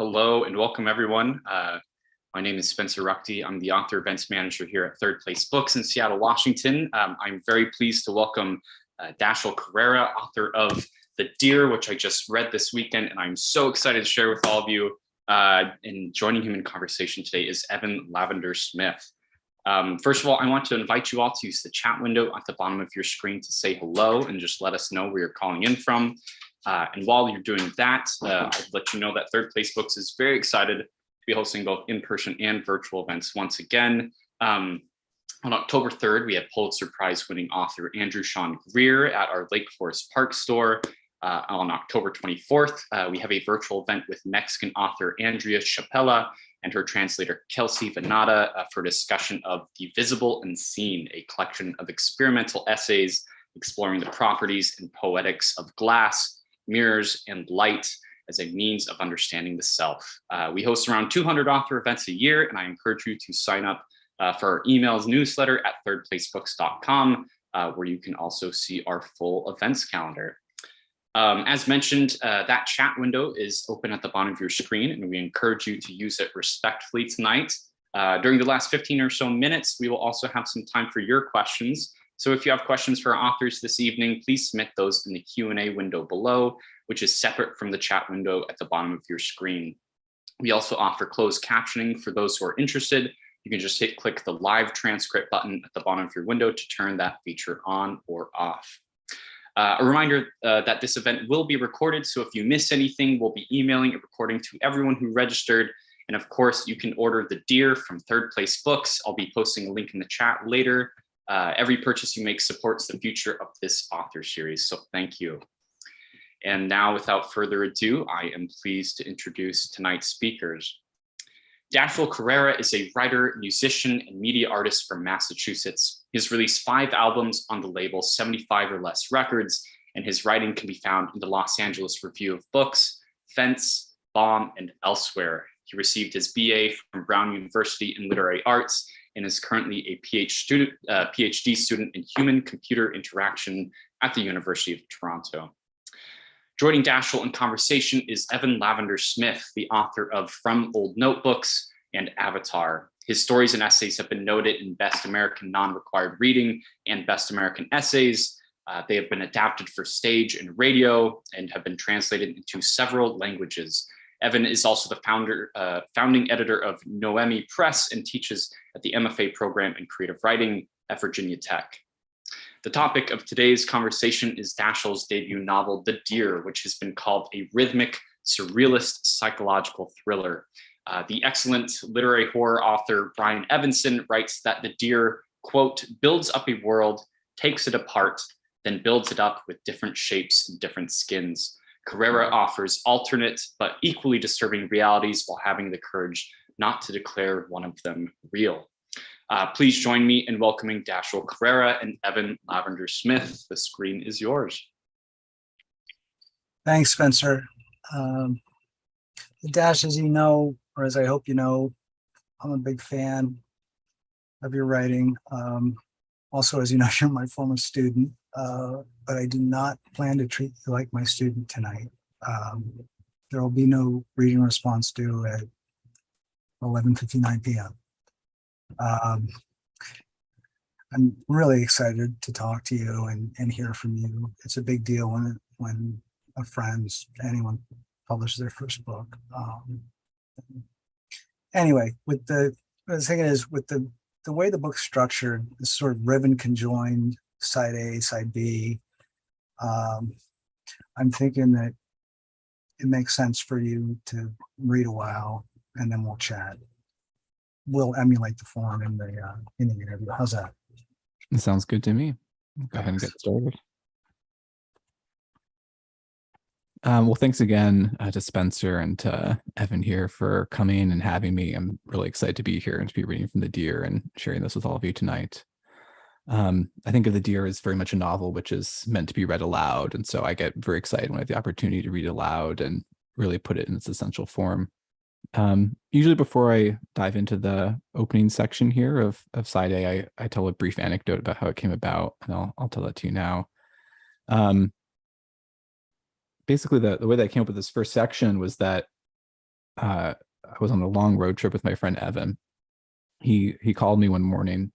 Hello and welcome everyone. My name is Spencer Ruchty. I'm the author events manager here at Third Place Books in Seattle, Washington. I'm very pleased to welcome Dashiel Carrera, author of The Deer, which I just read this weekend, and I'm so excited to share with all of you. And joining him in conversation today is Evan Lavender-Smith. First of all, I want to invite you all to use the chat window at the bottom of your screen to say hello and just let us know where you're calling in from. And while you're doing that, I'll let you know that Third Place Books is very excited to be hosting both in-person and virtual events once again. On October 3rd, we have Pulitzer Prize winning author Andrew Sean Greer at our Lake Forest Park store. On October 24th, we have a virtual event with Mexican author Andrea Chapela and her translator Kelsey Venata for discussion of The Visible and Seen, a collection of experimental essays exploring the properties and poetics of glass, mirrors, and light as a means of understanding the self. We host around 200 author events a year, and I encourage you to sign up for our emails newsletter at thirdplacebooks.com, where you can also see our full events calendar. As mentioned, that chat window is open at the bottom of your screen, and we encourage you to use it respectfully tonight. During the last 15 or so minutes, we will also have some time for your questions. So if you have questions for our authors this evening, please submit those in the Q&A window below, which is separate from the chat window at the bottom of your screen. We also offer closed captioning for those who are interested. You can just click the live transcript button at the bottom of your window to turn that feature on or off. A reminder that this event will be recorded, so if you miss anything, we'll be emailing a recording to everyone who registered. And of course, you can order The Deer from Third Place Books. I'll be posting a link in the chat later. Every purchase you make supports the future of this author series, so thank you. And now, without further ado, I am pleased to introduce tonight's speakers. Dashiel Carrera is a writer, musician, and media artist from Massachusetts. He has released 5 albums on the label 75 or Less Records, and his writing can be found in the Los Angeles Review of Books, Fence, Bomb, and elsewhere. He received his BA from Brown University in Literary Arts and is currently a PhD student in human-computer interaction at the University of Toronto. Joining Dashiel in conversation is Evan Lavender-Smith, the author of From Old Notebooks and Avatar. His stories and essays have been noted in Best American Non-Required Reading and Best American Essays. They have been adapted for stage and radio and have been translated into several languages. Evan is also the founding editor of Noemi Press and teaches at the MFA program in creative writing at Virginia Tech. The topic of today's conversation is Dashiel's debut novel, The Deer, which has been called a rhythmic, surrealist psychological thriller. The excellent literary horror author Brian Evanson writes that The Deer, quote, builds up a world, takes it apart, then builds it up with different shapes and different skins. Carrera offers alternate but equally disturbing realities while having the courage not to declare one of them real. Please join me in welcoming Dashiel Carrera and Evan Lavender-Smith. The screen is yours. Thanks, Spencer. Dash, as you know, or as I hope you know, I'm a big fan of your writing. Also, as you know, you're my former student, but I do not plan to treat you like my student tonight. There will be no reading response due at 11:59 p.m. I'm really excited to talk to you and hear from you. It's a big deal when a friend's, anyone publishes their first book. Anyway, what I was thinking is with the way the book's structured, this sort of ribbon conjoined side A, side B, I'm thinking that it makes sense for you to read a while and then we'll chat. We'll emulate the form in the interview. How's that? It sounds good to me. Go ahead and get started. Well, thanks again to Spencer and to Evan here for coming and having me. I'm really excited to be here and to be reading from The Deer and sharing this with all of you tonight. I think of The Deer as very much a novel which is meant to be read aloud. And so I get very excited when I have the opportunity to read aloud and really put it in its essential form. Usually before I dive into the opening section here of side A, I tell a brief anecdote about how it came about, and I'll tell that to you now. Basically, the way that I came up with this first section was that I was on a long road trip with my friend Evan. He called me one morning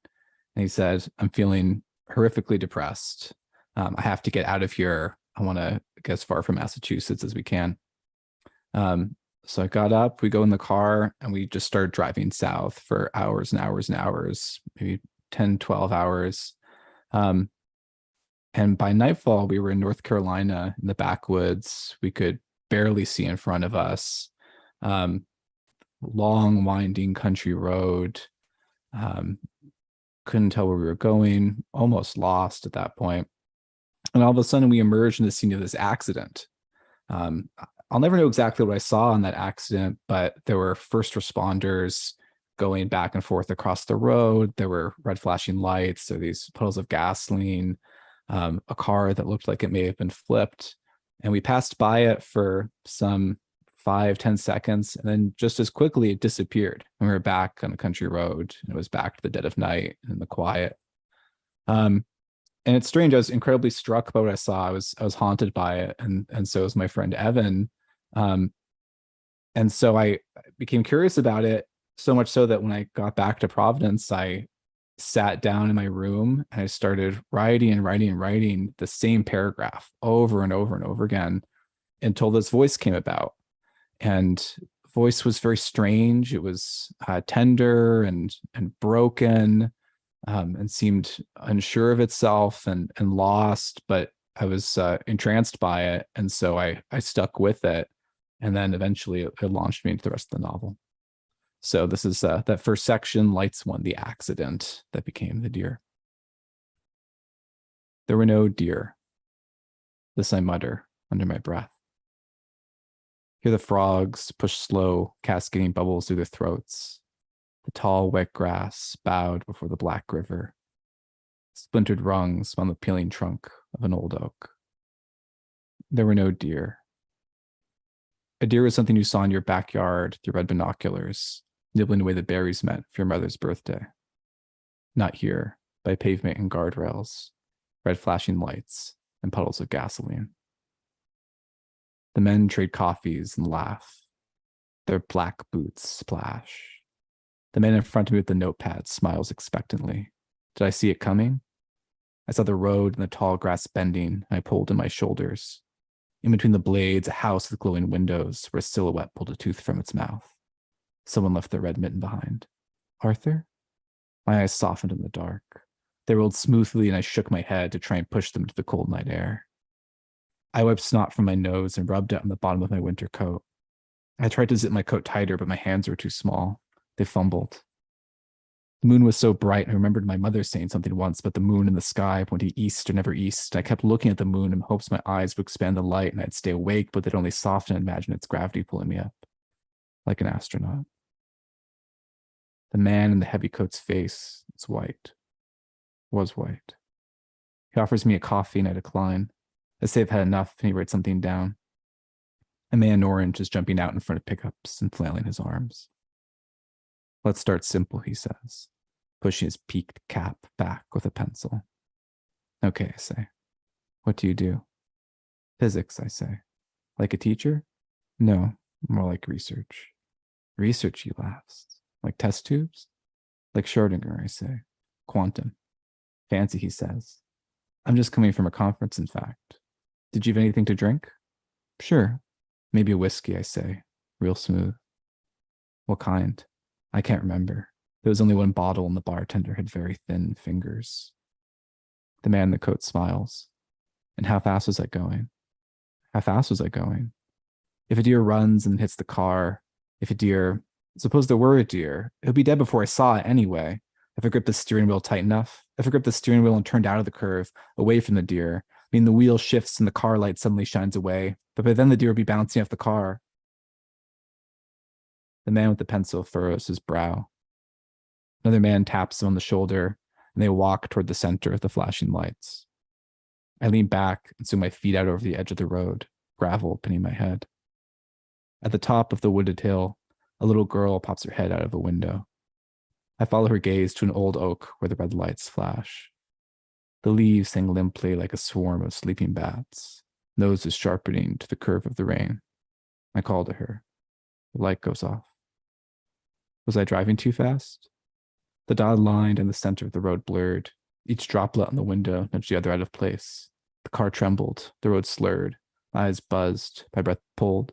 and he said, I'm feeling horrifically depressed. I have to get out of here. I want to get as far from Massachusetts as we can. So I got up, we go in the car, and we just started driving south for hours and hours and hours, maybe 10, 12 hours. And by nightfall, we were in North Carolina in the backwoods. We could barely see in front of us. Long, winding country road. Couldn't tell where we were going, almost lost at that point. And all of a sudden, we emerged in the scene of this accident. I'll never know exactly what I saw in that accident, but there were first responders going back and forth across the road. There were red flashing lights, there were these puddles of gasoline, a car that looked like it may have been flipped. And we passed by it for some 5-10 seconds, and then just as quickly it disappeared. And we were back on a country road, and it was back to the dead of night and the quiet. And it's strange. I was incredibly struck by what I saw. I was haunted by it, and so was my friend Evan. And so I became curious about it, so much so that when I got back to Providence, I sat down in my room and I started writing the same paragraph over and over and over again until this voice came about. And voice was very strange. It was tender and broken. And seemed unsure of itself and lost, but I was entranced by it. And so I stuck with it. And then eventually it launched me into the rest of the novel. So this is that first section, Lights One, the accident that became the deer. There were no deer. This I mutter under my breath. Hear the frogs push slow, cascading bubbles through their throats. The tall, wet grass bowed before the black river. Splintered rungs on the peeling trunk of an old oak. There were no deer. A deer was something you saw in your backyard through red binoculars, nibbling away the berries meant for your mother's birthday. Not here, by pavement and guardrails, red flashing lights, and puddles of gasoline. The men trade coffees and laugh. Their black boots splash. The man in front of me with the notepad smiles expectantly. Did I see it coming? I saw the road and the tall grass bending, and I pulled in my shoulders. In between the blades, a house with glowing windows where a silhouette pulled a tooth from its mouth. Someone left their red mitten behind. Arthur? My eyes softened in the dark. They rolled smoothly, and I shook my head to try and push them into the cold night air. I wiped snot from my nose and rubbed it on the bottom of my winter coat. I tried to zip my coat tighter, but my hands were too small. They fumbled. The moon was so bright, I remembered my mother saying something once, but the moon in the sky pointing east or never east. I kept looking at the moon in hopes my eyes would expand the light and I'd stay awake, but they'd only soften and imagine its gravity pulling me up, like an astronaut. The man in the heavy coat's face is white, was white. He offers me a coffee and I decline. I say I've had enough and he writes something down. A man in orange is jumping out in front of pickups and flailing his arms. Let's start simple, he says, pushing his peaked cap back with a pencil. Okay, I say. What do you do? Physics, I say. Like a teacher? No, more like research. Research, he laughs. Like test tubes? Like Schrodinger, I say. Quantum. Fancy, he says. I'm just coming from a conference, in fact. Did you have anything to drink? Sure. Maybe a whiskey, I say. Real smooth. What kind? I can't remember. There was only one bottle and the bartender had very thin fingers. The man in the coat smiles. And how fast was I going? How fast was I going? If a deer runs and hits the car, suppose there were a deer, it would be dead before I saw it anyway. If I gripped the steering wheel tight enough, if I gripped the steering wheel and turned out of the curve, away from the deer, the wheel shifts and the car light suddenly shines away, but by then the deer would be bouncing off the car. The man with the pencil furrows his brow. Another man taps him on the shoulder, and they walk toward the center of the flashing lights. I lean back and swing my feet out over the edge of the road, gravel pinning my head. At the top of the wooded hill, a little girl pops her head out of a window. I follow her gaze to an old oak where the red lights flash. The leaves hang limply like a swarm of sleeping bats, noses sharpening to the curve of the rain. I call to her. The light goes off. Was I driving too fast? The dotted line in the center of the road blurred. Each droplet on the window nudged the other out of place. The car trembled. The road slurred. My eyes buzzed. My breath pulled.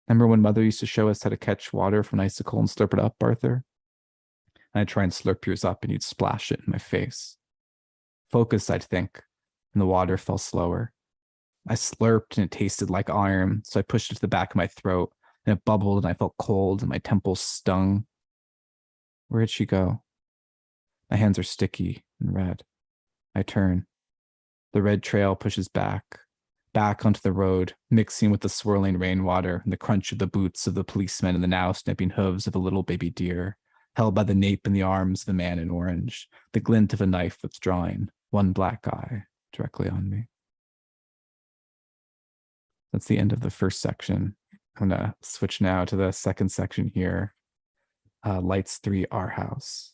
Remember when Mother used to show us how to catch water from an icicle and slurp it up, Arthur? I'd try and slurp yours up and you'd splash it in my face. Focus, I'd think, and the water fell slower. I slurped and it tasted like iron, so I pushed it to the back of my throat and it bubbled and I felt cold and my temples stung. Where did she go? My hands are sticky and red. I turn. The red trail pushes back onto the road, mixing with the swirling rainwater and the crunch of the boots of the policemen and the now snipping hooves of a little baby deer, held by the nape in the arms of a man in orange, the glint of a knife withdrawing, one black eye directly on me. That's the end of the first section. I'm going to switch now to the second section here. Lights 3, Our House.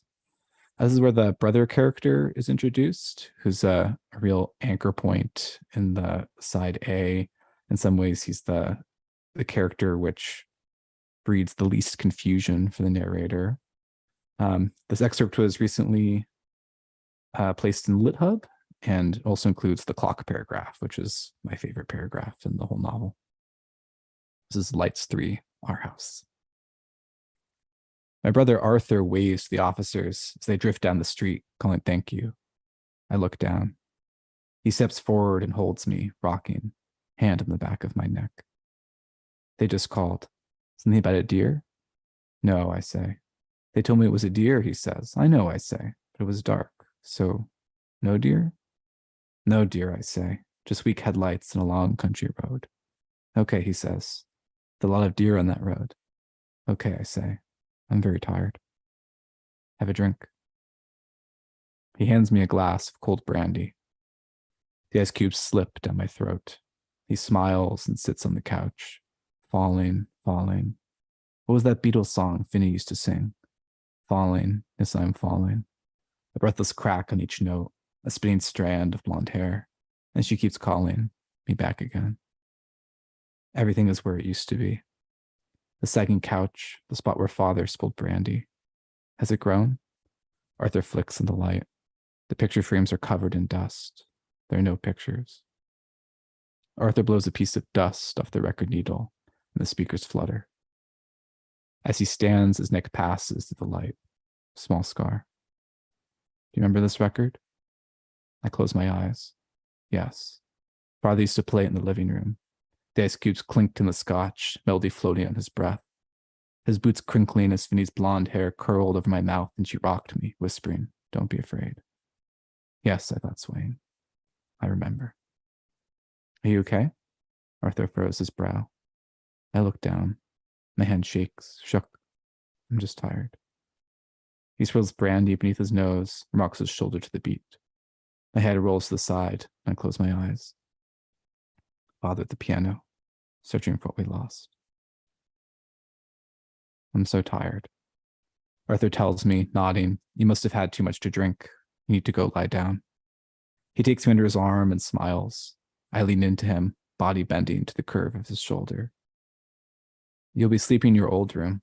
This is where the brother character is introduced, who's a real anchor point in the side A. In some ways, he's the character which breeds the least confusion for the narrator. This excerpt was recently placed in LitHub and also includes the clock paragraph, which is my favorite paragraph in the whole novel. This is Lights 3, Our House. My brother Arthur waves to the officers as they drift down the street, calling thank you. I look down. He steps forward and holds me, rocking, hand on the back of my neck. They just called. Something about a deer? No, I say. They told me it was a deer, he says. I know, I say, but it was dark. So, no deer? No deer, I say. Just weak headlights and a long country road. Okay, he says. There's a lot of deer on that road. Okay, I say. I'm very tired. Have a drink. He hands me a glass of cold brandy. The ice cubes slip down my throat. He smiles and sits on the couch. Falling, falling. What was that Beatles song Finny used to sing? Falling, yes, I'm falling. A breathless crack on each note, a spinning strand of blonde hair. And she keeps calling me back again. Everything is where it used to be. The sagging couch, the spot where father spilled brandy. Has it grown? Arthur flicks in the light. The picture frames are covered in dust. There are no pictures. Arthur blows a piece of dust off the record needle, and the speakers flutter. As he stands, his neck passes through the light. Small scar. Do you remember this record? I close my eyes. Yes. Father used to play it in the living room. The ice cubes clinked in the scotch, melody floating on his breath. His boots crinkling as Finny's blonde hair curled over my mouth and she rocked me, whispering, don't be afraid. Yes, I thought, swaying. I remember. Are you okay? Arthur furrows his brow. I look down. My hand shakes, shook. I'm just tired. He swirls brandy beneath his nose and rocks his shoulder to the beat. My head rolls to the side and I close my eyes. Father at the piano, searching for what we lost. I'm so tired. Arthur tells me, nodding, you must have had too much to drink. You need to go lie down. He takes me under his arm and smiles. I lean into him, body bending to the curve of his shoulder. You'll be sleeping in your old room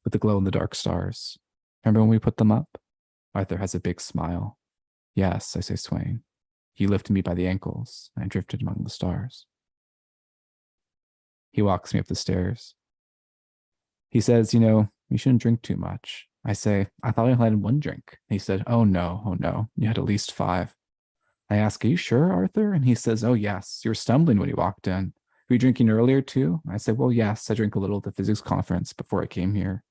with the glow-in-the-dark stars. Remember when we put them up? Arthur has a big smile. Yes, I say, swaying. He lifted me by the ankles, and I drifted among the stars. He walks me up the stairs. He says, you shouldn't drink too much. I say, I thought I only had one drink. He said, oh no, you had at least 5. I ask, are you sure, Arthur? And he says, oh yes, you were stumbling when you walked in. Were you drinking earlier too? I said, well, yes, I drank a little at the physics conference before I came here.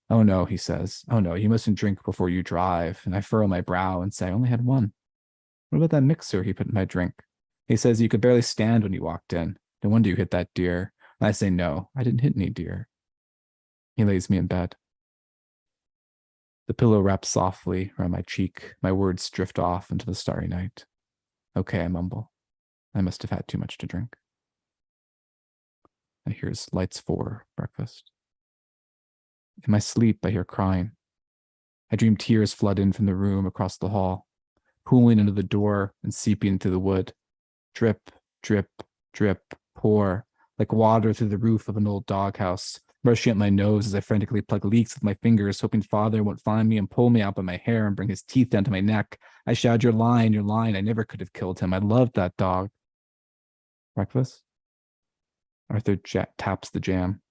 Oh no, he says, oh no, you mustn't drink before you drive. And I furrow my brow and say, I only had one. What about that mixer he put in my drink? He says, you could barely stand when you walked in. No wonder you hit that deer. And I say, no, I didn't hit any deer. He lays me in bed. The pillow wraps softly around my cheek. My words drift off into the starry night. Okay, I mumble. I must have had too much to drink. I hear lights 4, breakfast. In my sleep, I hear crying. I dream tears flood in from the room across the hall, pooling into the door and seeping through the wood. Drip, drip, drip, pour, like water through the roof of an old doghouse, rushing up my nose as I frantically plug leaks with my fingers, hoping father won't find me and pull me out by my hair and bring his teeth down to my neck. I shout, "You're lying, you're lying. I never could have killed him. I loved that dog." Breakfast? Arthur taps the jam.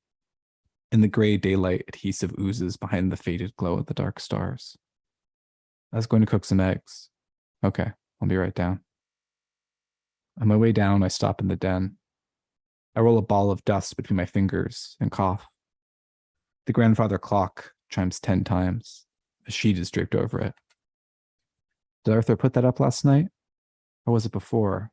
In the gray daylight, adhesive oozes behind the faded glow of the dark stars. "I was going to cook some eggs." "Okay, I'll be right down." On my way down, I stop in the den. I roll a ball of dust between my fingers and cough. The grandfather clock chimes 10 times. A sheet is draped over it. Did Arthur put that up last night? Or was it before?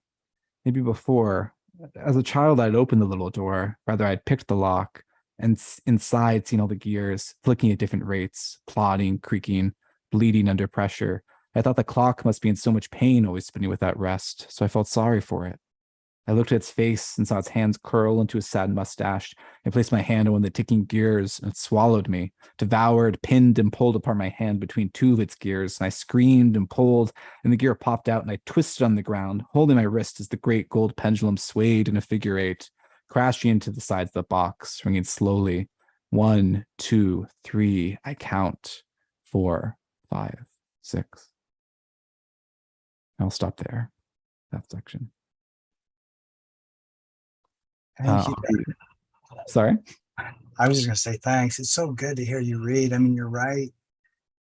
Maybe before. As a child, I'd opened the little door. Rather, I'd picked the lock, and inside seen all the gears, flicking at different rates, plodding, creaking, bleeding under pressure. I thought the clock must be in so much pain, always spinning without rest, so I felt sorry for it. I looked at its face and saw its hands curl into a sad mustache. I placed my hand on one of the ticking gears, and it swallowed me, devoured, pinned, and pulled apart my hand between two of its gears. And I screamed and pulled, and the gear popped out, and I twisted on the ground, holding my wrist as the great gold pendulum swayed in a figure eight, crashing into the sides of the box, ringing slowly. 1, 2, 3. I count. 4, 5, 6. I'll stop there. That section. Thank you. Sorry? I was just going to say thanks. It's so good to hear you read. I mean, you're right.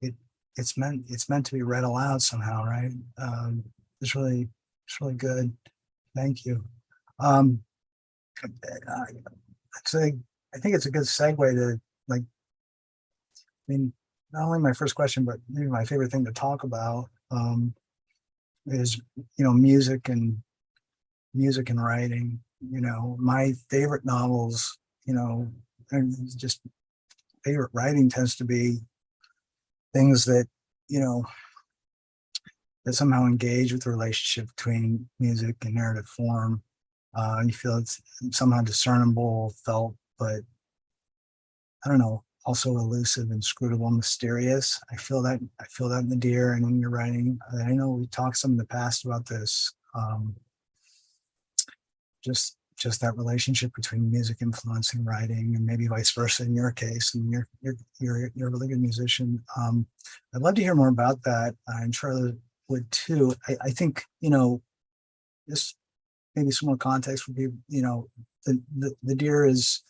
It's meant to be read aloud somehow, right? It's really good. Thank you. Actually, I think it's a good segue to, like, I mean, not only my first question, but maybe my favorite thing to talk about is, music and writing. My favorite novels, and just favorite writing tends to be things that, that somehow engage with the relationship between music and narrative form. You feel it's somehow discernible, felt, but I don't know, also elusive, inscrutable, mysterious. I feel that in the Deer and in your writing. I know we talked some in the past about this. Just that relationship between music influencing writing, and maybe vice versa in your case. And you're a really good musician. I'd love to hear more about that. I'm sure others would too. I think, this maybe some more context would be, the Deer is,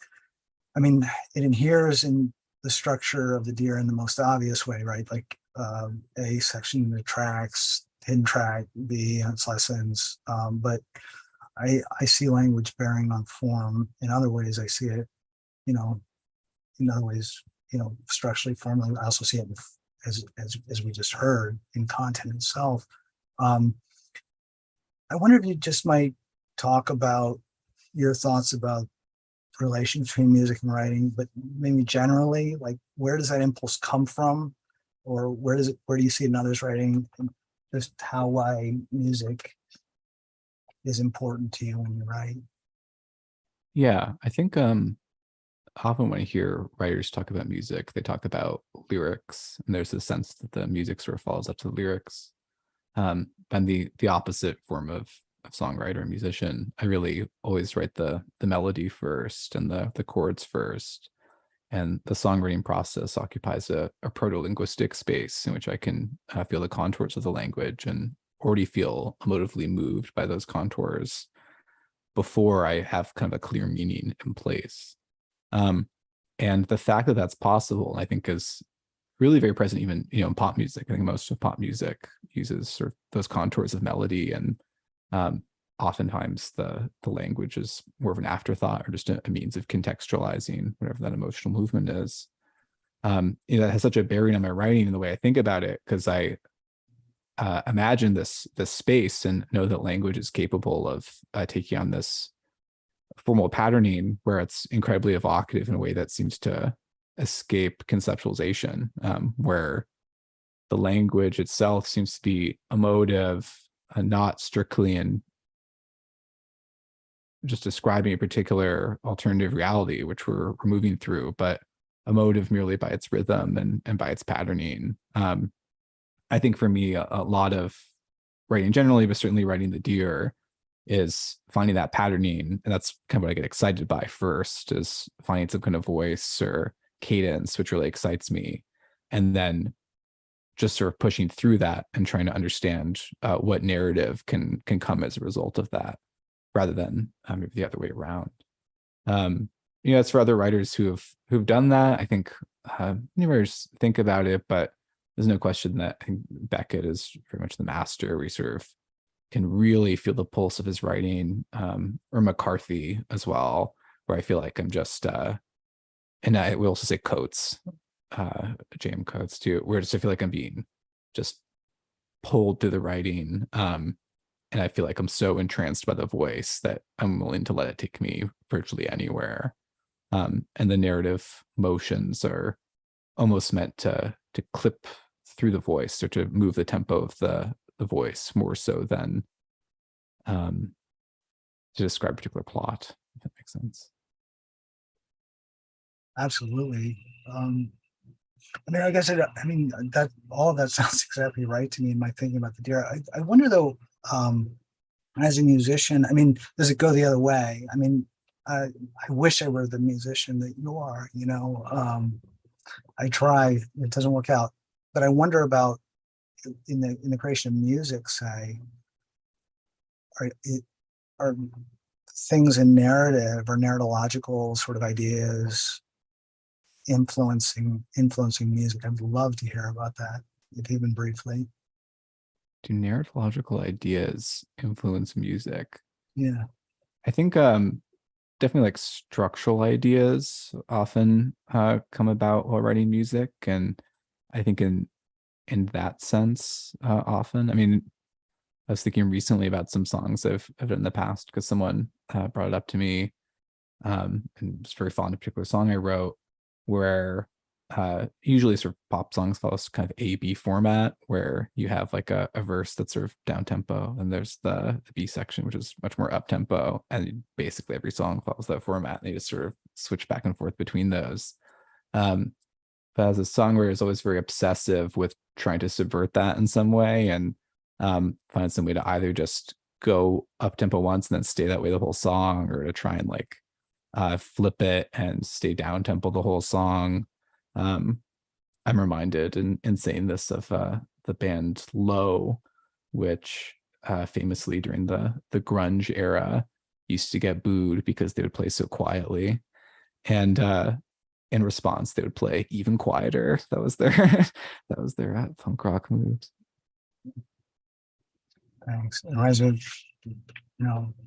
I mean, it inheres in the structure of the Deer in the most obvious way, right? Like A section, the tracks, hidden track, B, its lessons. But I see language bearing on form. In other ways, I see it, in other ways, structurally, formally. I also see it as we just heard in content itself. I wonder if you just might talk about your thoughts about the relation between music and writing, but maybe generally, like, where does that impulse come from, or where do you see it in others' writing, and just why music is important to you when you write? Yeah, I think often when I hear writers talk about music, they talk about lyrics, and there's this sense that the music sort of follows up to the lyrics. I'm the opposite form of songwriter and musician. I really always write the melody first and the chords first. And the songwriting process occupies a proto-linguistic space in which I can feel the contours of the language and already feel emotively moved by those contours before I have kind of a clear meaning in place. And the fact that that's possible, I think, is really very present even, in pop music. I think most of pop music uses sort of those contours of melody, and oftentimes the language is more of an afterthought or just a means of contextualizing whatever that emotional movement is. That has such a bearing on my writing and the way I think about it, because I imagine this space and know that language is capable of taking on this formal patterning where it's incredibly evocative in a way that seems to escape conceptualization, where the language itself seems to be emotive, not strictly in just describing a particular alternative reality which we're moving through, but emotive merely by its rhythm and by its patterning. I think for me, a lot of writing generally, but certainly writing the Deer, is finding that patterning. And that's kind of what I get excited by first, is finding some kind of voice or cadence, which really excites me. And then just sort of pushing through that and trying to understand what narrative can come as a result of that, rather than maybe the other way around. As for other writers who've done that, I think many writers think about it, but there's no question that I think Beckett is very much the master. We sort of can really feel the pulse of his writing, or McCarthy as well, where I feel like I'm just, and I will also say Coates, J.M. Coates too, where I feel like I'm being just pulled through the writing. And I feel like I'm so entranced by the voice that I'm willing to let it take me virtually anywhere. And the narrative motions are almost meant to clip through the voice, or to move the tempo of the voice more so than to describe a particular plot, if that makes sense. Absolutely. I guess that all of that sounds exactly right to me in my thinking about the deer. I wonder though, as a musician, does it go the other way? I wish I were the musician that you are. I try, it doesn't work out, but I wonder about in the creation of music, say, are things in narrative or narratological sort of ideas influencing music? I'd love to hear about that, if even briefly. Do narratological ideas influence music? Yeah, I think definitely like structural ideas often come about while writing music, and I think in that sense often. I was thinking recently about some songs I've done in the past, because someone brought it up to me, and was very fond of a particular song I wrote, where usually sort of pop songs follow kind of A-B format, where you have like a verse that's sort of down tempo, and there's the B section, which is much more up tempo, and basically every song follows that format, and they just sort of switch back and forth between those. But as a songwriter is always very obsessive with trying to subvert that in some way, and find some way to either just go up tempo once and then stay that way the whole song, or to try and like flip it and stay down tempo the whole song. I'm reminded in saying this of the band Low, which famously during the grunge era used to get booed because they would play so quietly, and in response they would play even quieter. That was their punk rock moves. thanks. It reminds me of,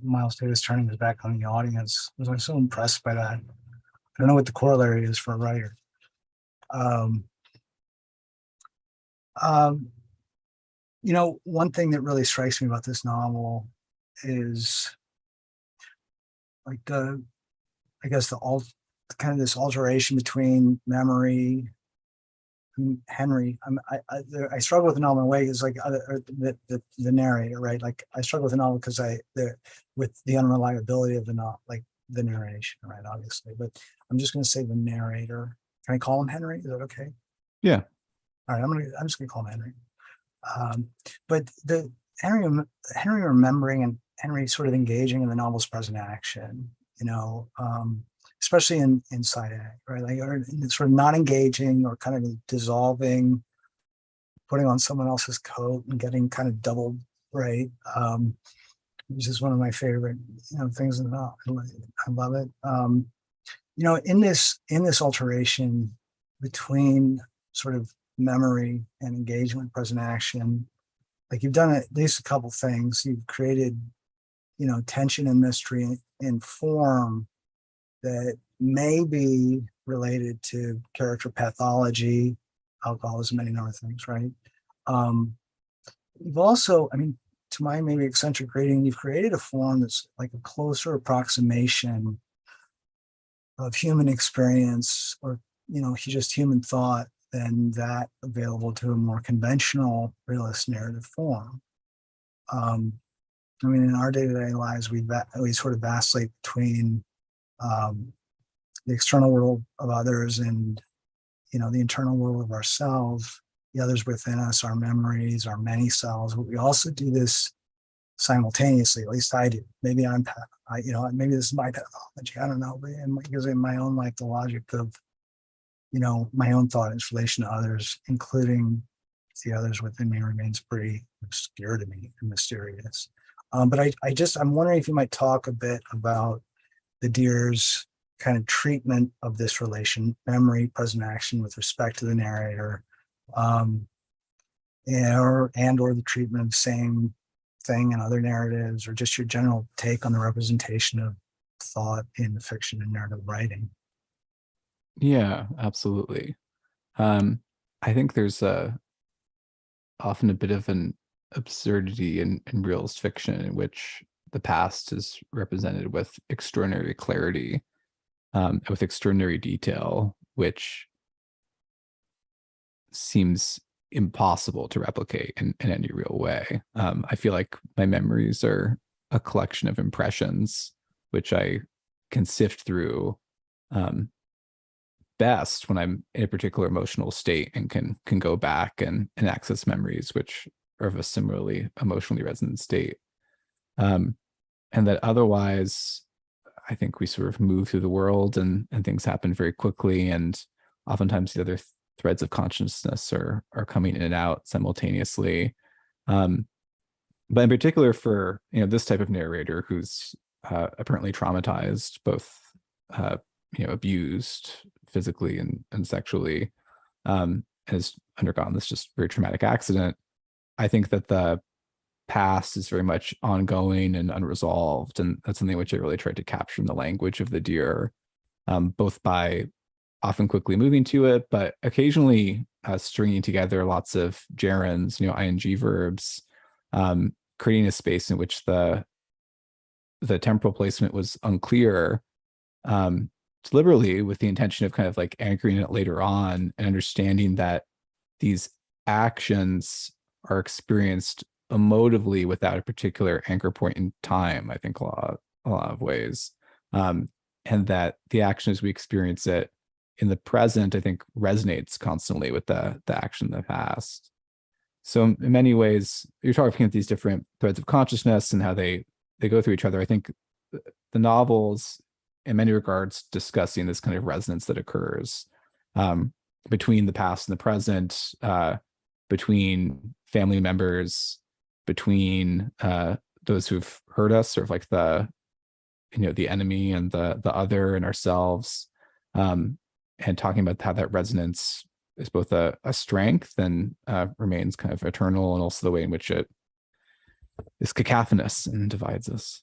Miles Davis turning his back on the audience. I was so impressed by that. I don't know what the corollary is for a writer. One thing that really strikes me about this novel is like kind of this alteration between memory and Henry. I struggle with the novel in a way, is like the narrator, right? Like I struggle with the novel because with the unreliability of the novel, like the narration, right? Obviously, but I'm just going to say the narrator. Can I call him Henry? Is that okay? Yeah. All right, I'm just going to call him Henry. But the Henry remembering and Henry sort of engaging in the novel's present action, especially in side A, right? Like, or sort of not engaging, or kind of dissolving, putting on someone else's coat and getting kind of doubled, right? Which is one of my favorite, things in the novel. I love it. In this alteration between sort of memory and engagement, present action, like you've done at least a couple things. You've created, tension and mystery in form that may be related to character pathology, alcoholism, many other things, right? You've also, to my maybe eccentric reading, you've created a form that's like a closer approximation of human experience, or just human thought, than that available to a more conventional realist narrative form. In our day-to-day lives, we sort of vacillate between the external world of others and the internal world of ourselves, the others within us, our memories, our many selves. But we also do this simultaneously. At least I do. Maybe maybe this is my pathology. I don't know. But because in my own life, the logic of, my own thought in its relation to others, including the others within me, remains pretty obscure to me and mysterious. But I'm wondering if you might talk a bit about the deer's kind of treatment of this relation, memory, present action with respect to the narrator, or the treatment of the same thing in other narratives, or just your general take on the representation of thought in the fiction and narrative writing. Yeah, absolutely. I think there's often a bit of an absurdity in realist fiction in which the past is represented with extraordinary clarity, with extraordinary detail, which seems impossible to replicate in any real way. I feel like my memories are a collection of impressions, which I can sift through best when I'm in a particular emotional state and can go back and access memories which are of a similarly emotionally resonant state. And that otherwise, I think we sort of move through the world and things happen very quickly, and oftentimes the other threads of consciousness are coming in and out simultaneously. But in particular for this type of narrator who's apparently traumatized, both abused physically and sexually, has undergone this just very traumatic accident, I think that the past is very much ongoing and unresolved, and that's something which I really tried to capture in the language of the deer, both by often quickly moving to it, but occasionally stringing together lots of gerunds, ing verbs, creating a space in which the temporal placement was unclear, deliberately with the intention of kind of like anchoring it later on and understanding that these actions are experienced emotively without a particular anchor point in time, I think a lot of ways. And that the action as we experience it in the present, I think, resonates constantly with the action in the past. So in many ways, you're talking about these different threads of consciousness and how they go through each other. I think the novels, in many regards, discussing this kind of resonance that occurs between the past and the present, between family members, between those who've hurt us, sort of like the enemy and the other and ourselves, and talking about how that resonance is both a strength and remains kind of eternal, and also the way in which it is cacophonous and divides us.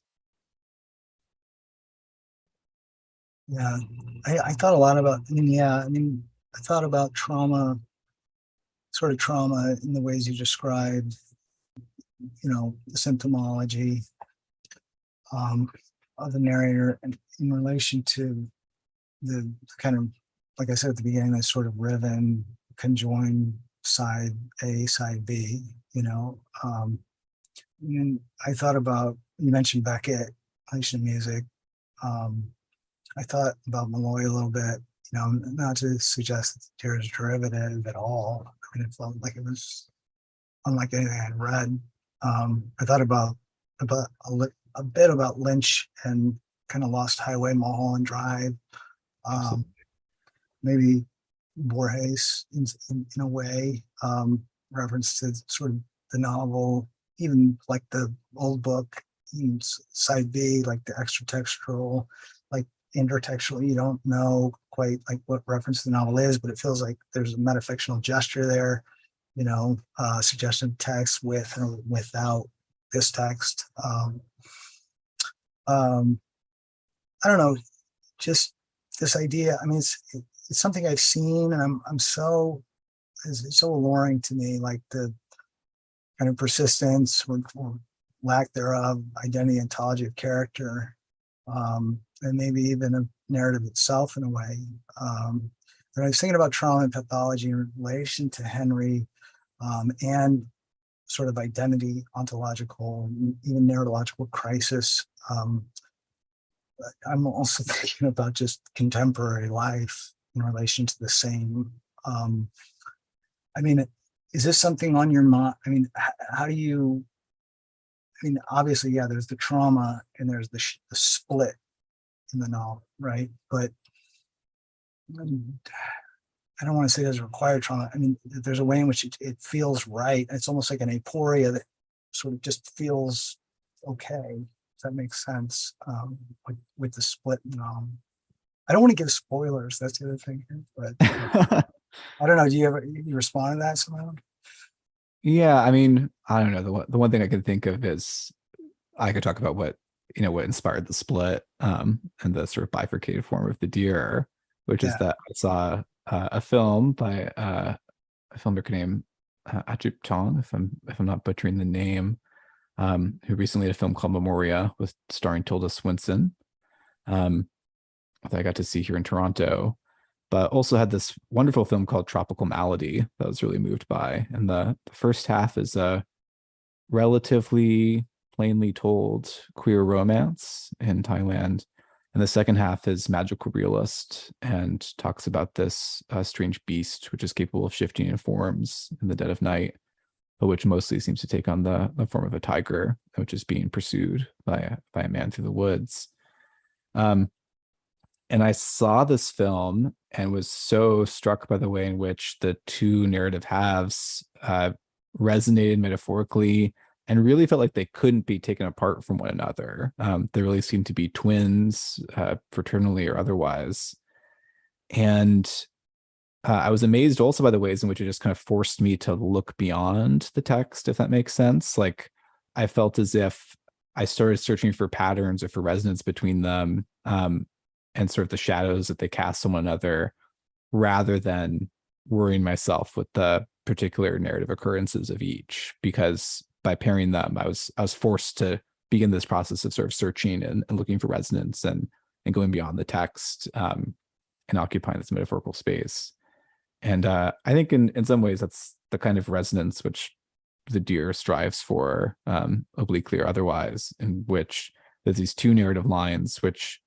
Yeah, I thought a lot about, I thought about trauma in the ways you described, the symptomology of the narrator, and in relation to the kind of, like I said at the beginning, that sort of ribbon conjoined side A, side B, and I thought about, you mentioned Beckett, relation to music. I thought about Malloy a little bit, not to suggest that the deer is derivative at all. I mean, it felt like it was unlike anything I'd read. I thought about a bit about Lynch and kind of Lost Highway, Mulholland Drive, maybe Borges in a way, reference to sort of the novel, even like the old book, side B, like the extratextual, like intertextual. You don't know quite like what reference the novel is, but it feels like there's a metafictional gesture there, suggestion of text with or without this text. I don't know, just this idea. I mean, it's something I've seen, and it's so alluring to me, like the kind of persistence or lack thereof, identity, ontology of character, and maybe even a narrative itself in a way. But I was thinking about trauma and pathology in relation to Henry, and sort of identity, ontological, even narratological crisis. I'm also thinking about just contemporary life in relation to the same. I mean, is this something on your mind? I mean, how do you mean, obviously, yeah, there's the trauma and there's the split in the novel, right? But I don't want to say there's required trauma. I mean, there's a way in which it feels right. It's almost like an aporia that sort of just feels okay. If that makes sense, with the split novel. I don't want to give spoilers. That's the other thing. But I don't know. Do you respond to that somehow? Yeah, I mean, I don't know. The one thing I can think of is I could talk about what inspired the split, and the sort of bifurcated form of the deer, which is Yeah. that I saw a film by a filmmaker named Ajip Tong, if I'm not butchering the name, who recently had a film called Memoria with starring Tilda Swinton, that I got to see here in Toronto, but also had this wonderful film called Tropical Malady that I was really moved by. And the first half is a relatively plainly told queer romance in Thailand. And the second half is magical realist and talks about this strange beast, which is capable of shifting in forms in the dead of night, but which mostly seems to take on the form of a tiger, which is being pursued by a man through the woods. And I saw this film and was so struck by the way in which the two narrative halves resonated metaphorically and really felt like they couldn't be taken apart from one another. They really seemed to be twins, fraternally or otherwise. And I was amazed also by the ways in which it just kind of forced me to look beyond the text, if that makes sense. Like I felt as if I started searching for patterns or for resonance between them, and sort of the shadows that they cast on one another, rather than worrying myself with the particular narrative occurrences of each. Because by pairing them, I was forced to begin this process of sort of searching and looking for resonance and going beyond the text, and occupying this metaphorical space. And I think in some ways that's the kind of resonance which the deer strives for, obliquely or otherwise, in which there's these two narrative lines which,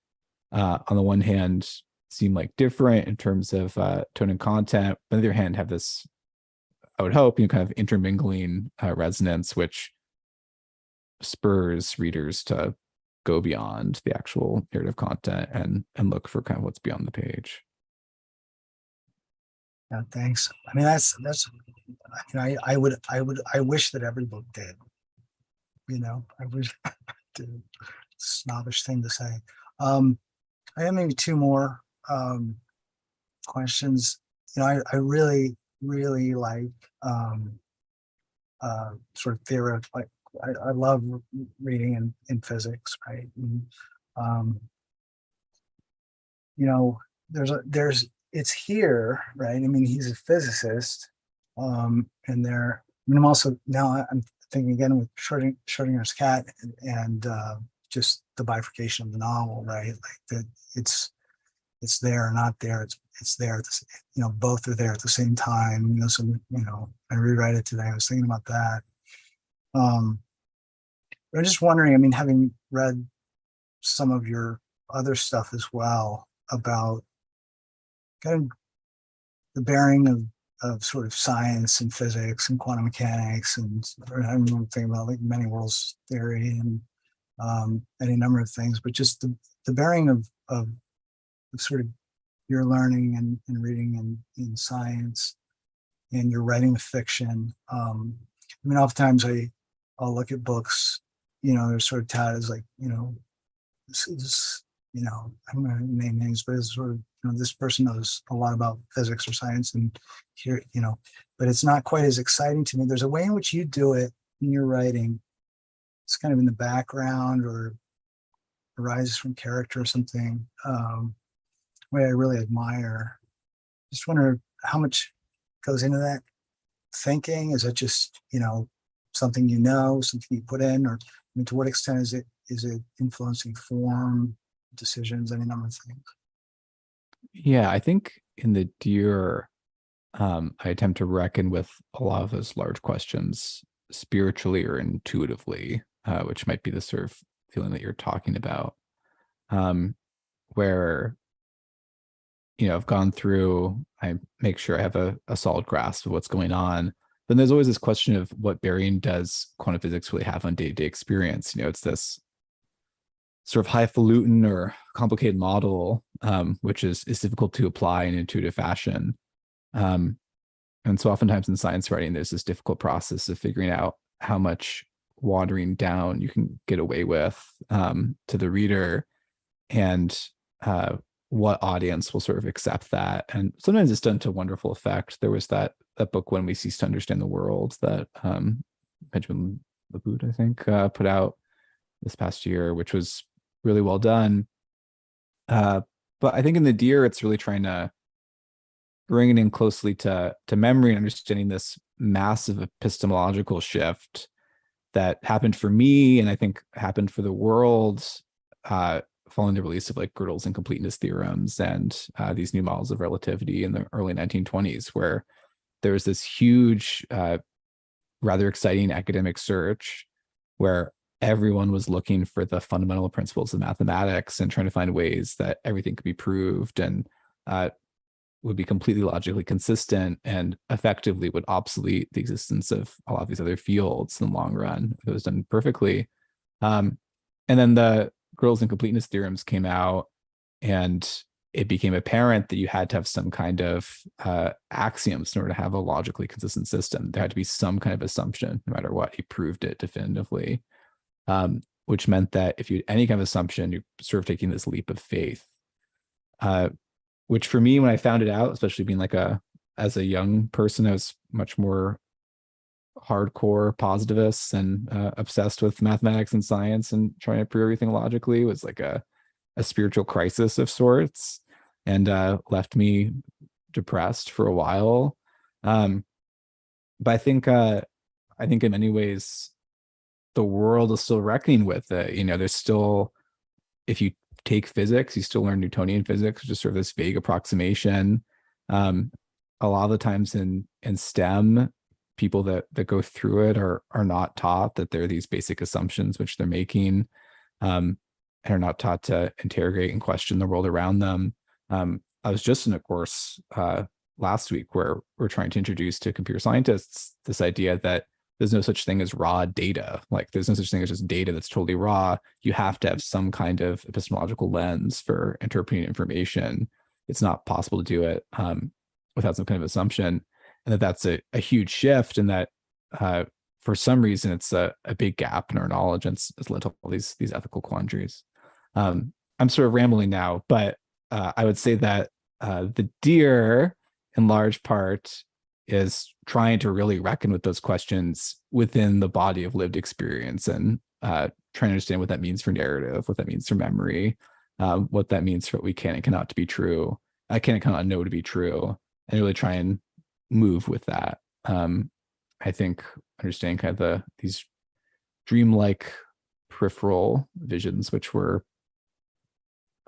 on the one hand, seem like different in terms of tone and content, but on the other hand have this, I would hope, kind of intermingling resonance, which spurs readers to go beyond the actual narrative content and look for kind of what's beyond the page. Yeah, thanks. I mean, that's I wish that every book did. I wish snobbish thing to say. I have maybe two more questions. I really like sort of theoretical. Like I love reading in physics, right? And, it's here, right? I mean, he's a physicist, and I'm also now I'm thinking again with Schrodinger's cat and just the bifurcation of the novel, right? Like that it's there or not there. It's there. Both are there at the same time. So I rewrite it today. I was thinking about that. But I'm just wondering. I mean, having read some of your other stuff as well about kind of the bearing of sort of science and physics and quantum mechanics, and I'm thinking about like many worlds theory and any number of things, but just the bearing of sort of your learning and reading in science and your writing of fiction. I mean, oftentimes I'll look at books, they're sort of touted as like, this is, I'm going to name names, but it's sort of, this person knows a lot about physics or science, and here, but it's not quite as exciting to me. There's a way in which you do it in your writing. It's kind of in the background or arises from character or something, way I really admire. Just wonder how much goes into that thinking. Is it just, something something you put in, or I mean, to what extent is it influencing form, decisions, any number of things? Yeah, I think in the Deer, I attempt to reckon with a lot of those large questions spiritually or intuitively, which might be the sort of feeling that you're talking about, where, I've gone through, I make sure I have a solid grasp of what's going on, But there's always this question of what bearing does quantum physics really have on day-to-day experience? It's this sort of highfalutin or complicated model, which is difficult to apply in an intuitive fashion. And so oftentimes in science writing, there's this difficult process of figuring out how much watering down you can get away with to the reader, and what audience will sort of accept that. And sometimes it's done to wonderful effect. There was that book, When We Cease to Understand the World, that Benjamin Laboud, I think, put out this past year, which was really well done. But I think in The Deer, it's really trying to bring it in closely to memory and understanding this massive epistemological shift that happened for me, and I think happened for the world, following the release of like Gödel's incompleteness theorems and these new models of relativity in the early 1920s, where there was this huge, rather exciting academic search where everyone was looking for the fundamental principles of mathematics and trying to find ways that everything could be proved and would be completely logically consistent and effectively would obsolete the existence of a lot of these other fields in the long run if it was done perfectly. And then the Gödel's incompleteness theorems came out, and it became apparent that you had to have some kind of axioms in order to have a logically consistent system. There had to be some kind of assumption, no matter what. He proved it definitively, which meant that if you had any kind of assumption, you're sort of taking this leap of faith. Which for me, when I found it out, especially being as a young person, I was much more hardcore positivist and obsessed with mathematics and science and trying to prove everything logically, was like a spiritual crisis of sorts, and left me depressed for a while. But I think in many ways, the world is still reckoning with it. There's still, if you take physics, you still learn Newtonian physics, which is sort of this vague approximation. A lot of the times in STEM, people that go through it are not taught that there are these basic assumptions which they're making, and are not taught to interrogate and question the world around them. I was just in a course last week where we're trying to introduce to computer scientists this idea that there's no such thing as raw data. Like, there's no such thing as just data that's totally raw. You have to have some kind of epistemological lens for interpreting information. It's not possible to do it without some kind of assumption. And that's a huge shift, and that for some reason it's a big gap in our knowledge, and it's led to all these ethical quandaries. I'm sort of rambling now, but I would say that The Deer, in large part, is trying to really reckon with those questions within the body of lived experience, and trying to understand what that means for narrative, what that means for memory, what that means for what we can and cannot to be true, I can and cannot know to be true, and really try and move with that. I think understanding kind of these dreamlike peripheral visions, which we're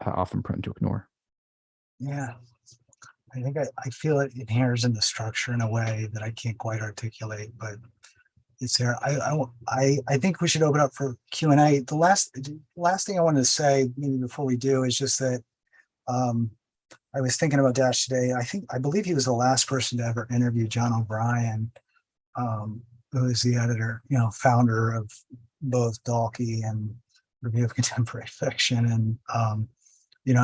often prone to ignore. Yeah, I think I feel it inheres in the structure in a way that I can't quite articulate, but it's there. I think we should open up for Q&A. The last thing I wanted to say, maybe before we do, is just that I was thinking about Dash today. I believe he was the last person to ever interview John O'Brien, who is the editor, founder of both Dalkey and Review of Contemporary Fiction. And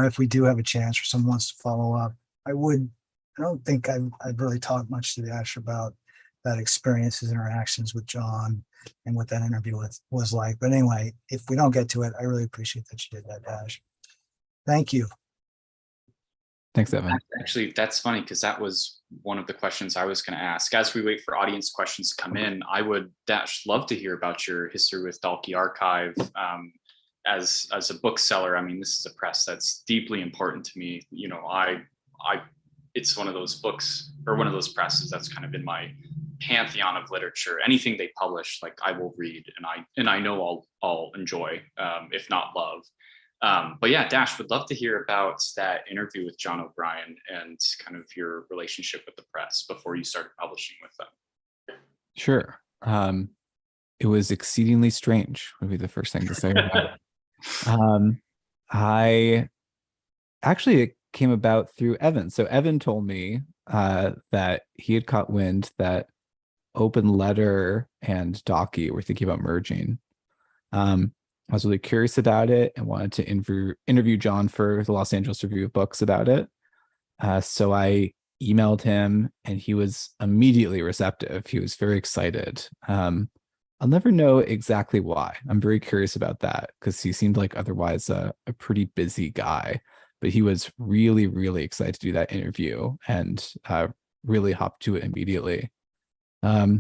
if we do have a chance or someone wants to follow up, I don't think I've really talked much to Dash about that experience, his interactions with John, and what that interview was like. But anyway, if we don't get to it, I really appreciate that you did that, Dash. Thank you. Thanks, Evan. Actually, that's funny, because that was one of the questions I was going to ask. As we wait for audience questions to come in, I would, Dash, love to hear about your history with Dalkey Archive. As a bookseller, I mean, this is a press that's deeply important to me. It's one of those books, or one of those presses that's kind of in my pantheon of literature. Anything they publish, like, I will read, and I know I'll enjoy, if not love. But yeah, Dash, would love to hear about that interview with John O'Brien and kind of your relationship with the press before you started publishing with them. Sure. It was exceedingly strange, would be the first thing to say about it. It came about through Evan. So Evan told me that he had caught wind that Open Letter and Docky were thinking about merging. I was really curious about it and wanted to interview John for the Los Angeles Review of Books about it. So I emailed him and he was immediately receptive. He was very excited. I'll never know exactly why. I'm very curious about that because he seemed like otherwise a pretty busy guy, but he was really, really excited to do that interview and really hopped to it immediately. I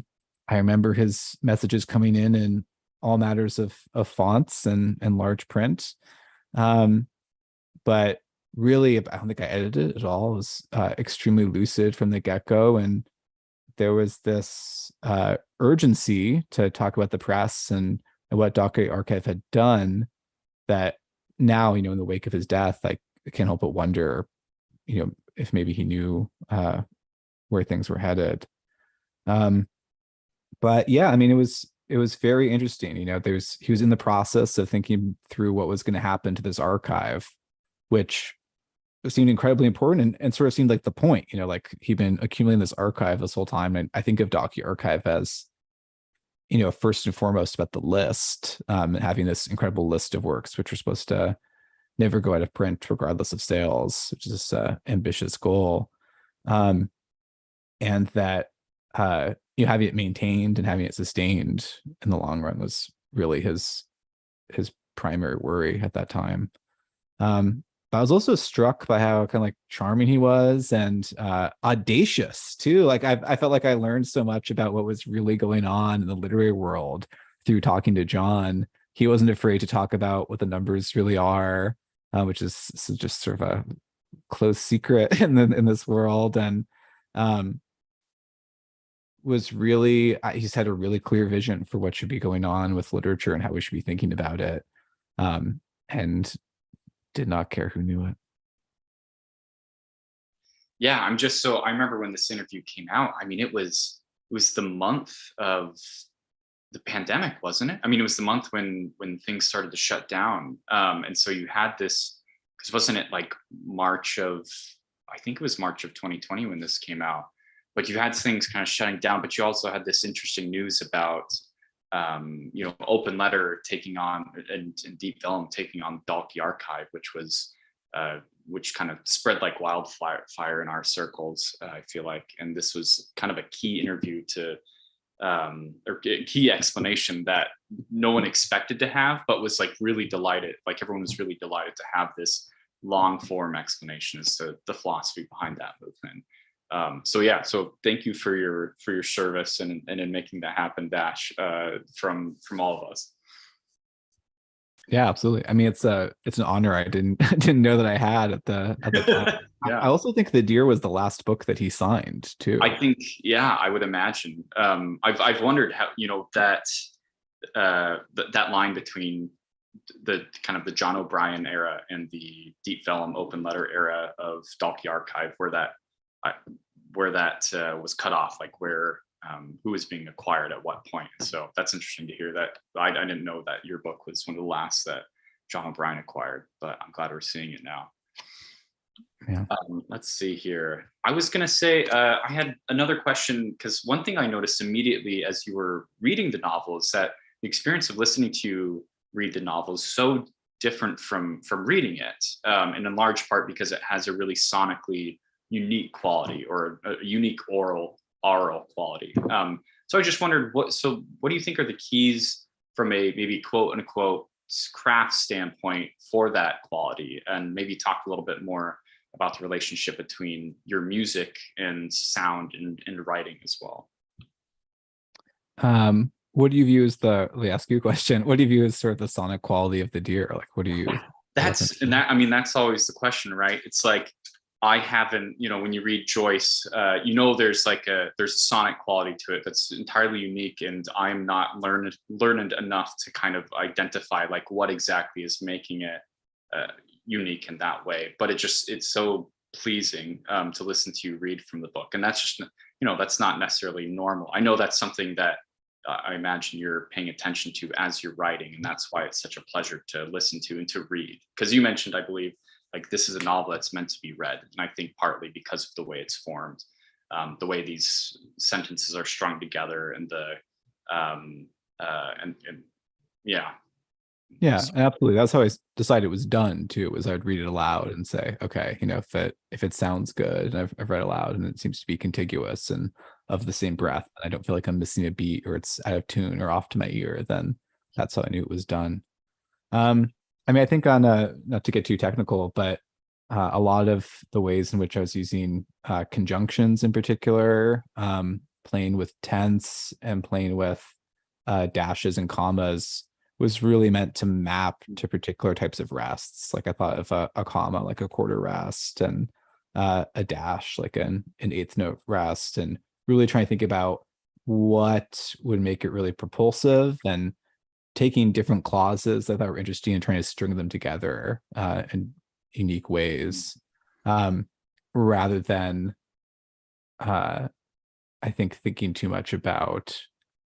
remember his messages coming in all matters of fonts and large print. But really, I don't think I edited it at all. It was extremely lucid from the get-go. And there was this urgency to talk about the press and what Docky Archive had done that now, in the wake of his death, I can't help but wonder, if maybe he knew where things were headed. But yeah, it was very interesting. He was in the process of thinking through what was going to happen to this archive, which seemed incredibly important and sort of seemed like the point, like he'd been accumulating this archive this whole time. And I think of Docky Archive as, first and foremost about the list, and having this incredible list of works, which are supposed to never go out of print regardless of sales, which is this ambitious goal. And that, having it maintained and having it sustained in the long run was really his primary worry at that time. But I was also struck by how kind of like charming he was and audacious too. Like I felt like I learned so much about what was really going on in the literary world through talking to John. He wasn't afraid to talk about what the numbers really are, which is just sort of a close secret in this world. And was really, he's had a really clear vision for what should be going on with literature and how we should be thinking about it. And did not care who knew it. Yeah, I remember when this interview came out, it was the month of the pandemic, wasn't it? It was the month when things started to shut down. And so you had this, because wasn't it like I think it was March of 2020 when this came out, but you had things kind of shutting down, but you also had this interesting news about Open Letter taking on and Deep Vellum taking on Docky Archive, which kind of spread like wildfire in our circles, I feel like. And this was kind of a key interview or key explanation that no one expected to have, but was like really delighted. Like everyone was really delighted to have this long form explanation as to the philosophy behind that movement. So thank you for your service and in making that happen, Dash, from all of us. Yeah, absolutely. it's an honor I didn't know that I had at the time. Yeah. I also think The Deer was the last book that he signed too. I think, yeah, I would imagine. I've wondered how, that line between the kind of the John O'Brien era and the Deep Vellum Open Letter era of Docky Archive, where that was cut off, like who was being acquired at what point. So that's interesting to hear that. I didn't know that your book was one of the last that John O'Brien acquired, but I'm glad we're seeing it now. Yeah. Let's see here. I was going to say, I had another question, because one thing I noticed immediately as you were reading the novel is that the experience of listening to you read the novel is so different from reading it, and in large part because it has a really sonically unique quality, or a unique oral quality. So I just wondered, what do you think are the keys from a maybe quote unquote craft standpoint for that quality, and maybe talk a little bit more about the relationship between your music and sound and writing as well. What do you view as let me ask you a question. What do you view as sort of the sonic quality of The Deer? Like, what do you? That's always the question, right? It's like, I haven't, when you read Joyce, there's a sonic quality to it that's entirely unique, and I'm not learned enough to kind of identify like what exactly is making it unique in that way. But it's so pleasing to listen to you read from the book, and that's just, that's not necessarily normal. I know that's something that I imagine you're paying attention to as you're writing, and that's why it's such a pleasure to listen to and to read. Because you mentioned, I believe, like this is a novel that's meant to be read, and I think partly because of the way it's formed. the way these sentences are strung together and the and yeah. Yeah, absolutely. That's how I decided it was done too, was I'd read it aloud and say, okay, if it sounds good, and I've read aloud and it seems to be contiguous and of the same breath, and I don't feel like I'm missing a beat or it's out of tune or off to my ear, then that's how I knew it was done. I mean, I think on not to get too technical, but a lot of the ways in which I was using conjunctions in particular, playing with tense and playing with dashes and commas was really meant to map to particular types of rests. Like I thought of a comma like a quarter rest, and a dash like an eighth note rest, and really trying to think about what would make it really propulsive, and taking different clauses that I thought were interesting and trying to string them together in unique ways, rather than I think thinking too much about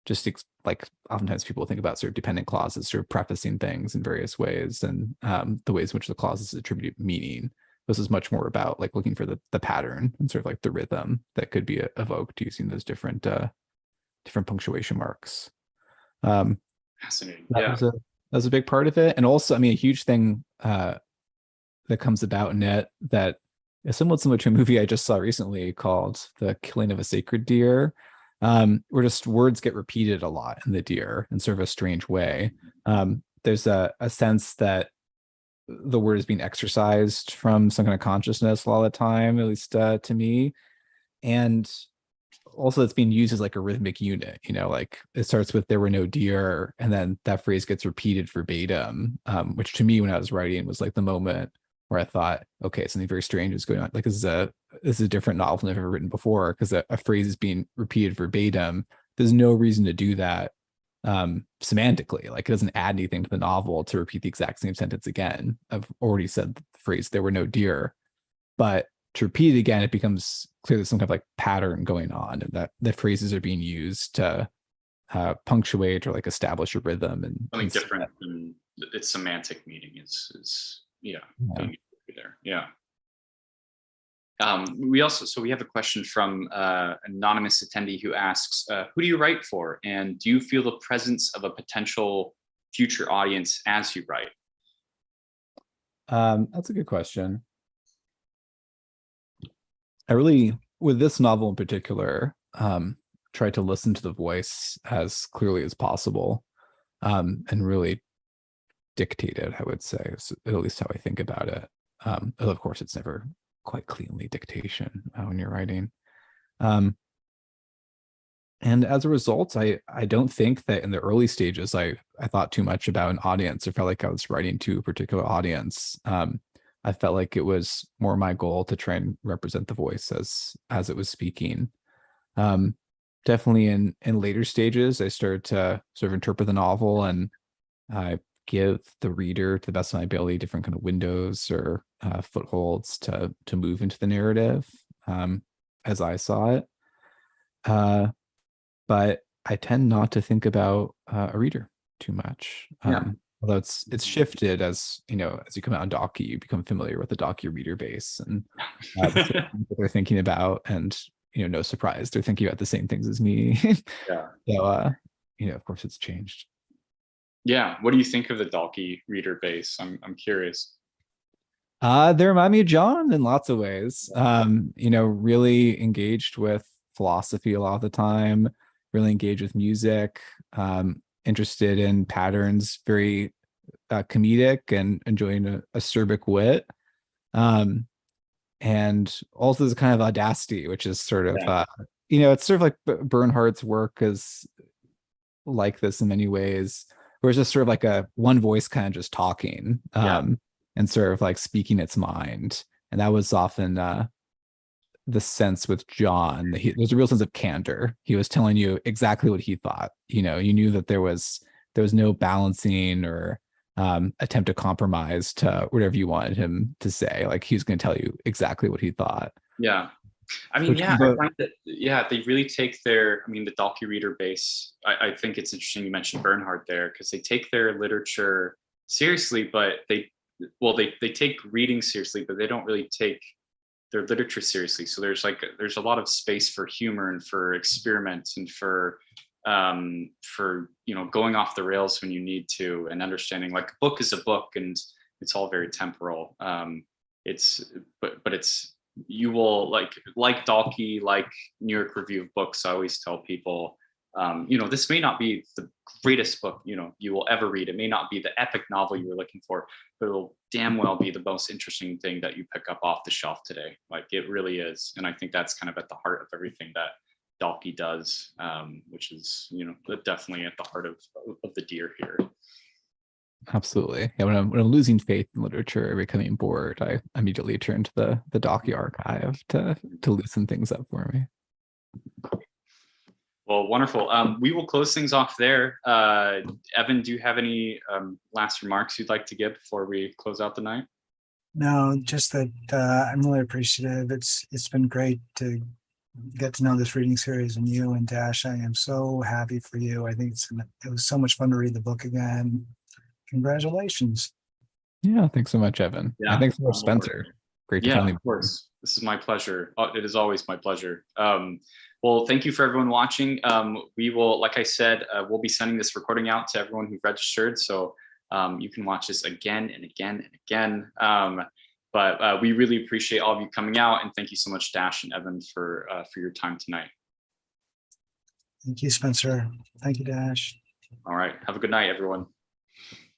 just like oftentimes people think about sort of dependent clauses, sort of prefacing things in various ways, and the ways in which the clauses attribute meaning. This is much more about like looking for the pattern and sort of like the rhythm that could be evoked using those different punctuation marks. Fascinating. That was a big part of it. And also, I mean, a huge thing that comes about in it that is somewhat similar to a movie I just saw recently called The Killing of a Sacred Deer, where just words get repeated a lot in the deer in sort of a strange way. There's a sense that the word is being exercised from some kind of consciousness a lot of the time, at least to me. And also it's being used as like a rhythmic unit, like it starts with "there were no deer," and then that phrase gets repeated verbatim, which to me when I was writing was like the moment where I thought, okay, something very strange is going on. Like this is a different novel than I've ever written before, because a phrase is being repeated verbatim. There's no reason to do that semantically. Like it doesn't add anything to the novel to repeat the exact same sentence again. I've already said the phrase "there were no deer," but to repeat it again, it becomes clear there's some kind of like pattern going on, and that the phrases are being used to punctuate or like establish a rhythm and Something different than its semantic meaning is being there. Yeah. We have a question from an anonymous attendee who asks, who do you write for? And do you feel the presence of a potential future audience as you write? That's a good question. I really, with this novel in particular, tried to listen to the voice as clearly as possible, and really dictate it, I would say, is at least how I think about it. Of course, it's never quite cleanly dictation when you're writing. And as a result, I don't think that in the early stages, I thought too much about an audience or felt like I was writing to a particular audience. I felt like it was more my goal to try and represent the voice as it was speaking. Definitely in later stages, I started to sort of interpret the novel and give the reader, to the best of my ability, different kind of windows or footholds to move into the narrative as I saw it. But I tend not to think about a reader too much. Although it's shifted as as you come out on Docu, you become familiar with the Docu reader base and the things that they're thinking about, and no surprise, they're thinking about the same things as me. Yeah. So of course it's changed. Yeah. What do you think of the Docu reader base? I'm curious. They remind me of John in lots of ways. Really engaged with philosophy a lot of the time, really engaged with music, interested in patterns, very comedic and enjoying a acerbic wit. And also this kind of audacity, which is sort of, it's sort of like Bernhardt's work is like this in many ways, where it's just sort of like a one voice kind of just talking and sort of like speaking its mind. And that was often the sense with John. There's a real sense of candor. He was telling you exactly what he thought. You knew that there was no balancing or attempt to compromise to whatever you wanted him to say. Like he was going to tell you exactly what he thought. Yeah. I mean, I find that, they really take the Docu reader base. I think it's interesting you mentioned Bernhardt there, because they take their literature seriously, but they take reading seriously, but they don't really take their literature seriously. So there's a lot of space for humor and for experiment and for going off the rails when you need to, and understanding like a book is a book and it's all very temporal. But it's, you will like Dalkey, like New York Review of Books, I always tell people, this may not be the greatest book you will ever read. It may not be the epic novel you were looking for, but it'll damn well be the most interesting thing that you pick up off the shelf today. Like it really is. And I think that's kind of at the heart of everything that Dalkey does, which is definitely at the heart of the deer here. Absolutely. Yeah, when I'm losing faith in literature or becoming bored, I immediately turn to the Dalkey archive to loosen things up for me. Well, wonderful. We will close things off there. Evan, do you have any last remarks you'd like to give before we close out the night? No, just that I'm really appreciative. It's been great to get to know this reading series and you and Dash. I am so happy for you. I think it was so much fun to read the book again. Congratulations. Yeah, thanks so much, Evan. Yeah, and thanks so much, Spencer. Great to finally. Of course. This is my pleasure. It is always my pleasure. Well, thank you for everyone watching. We will, like I said, we'll be sending this recording out to everyone who registered. So you can watch this again and again and again. But we really appreciate all of you coming out, and thank you so much, Dash and Evan, for your time tonight. Thank you, Spencer. Thank you, Dash. All right. Have a good night, everyone.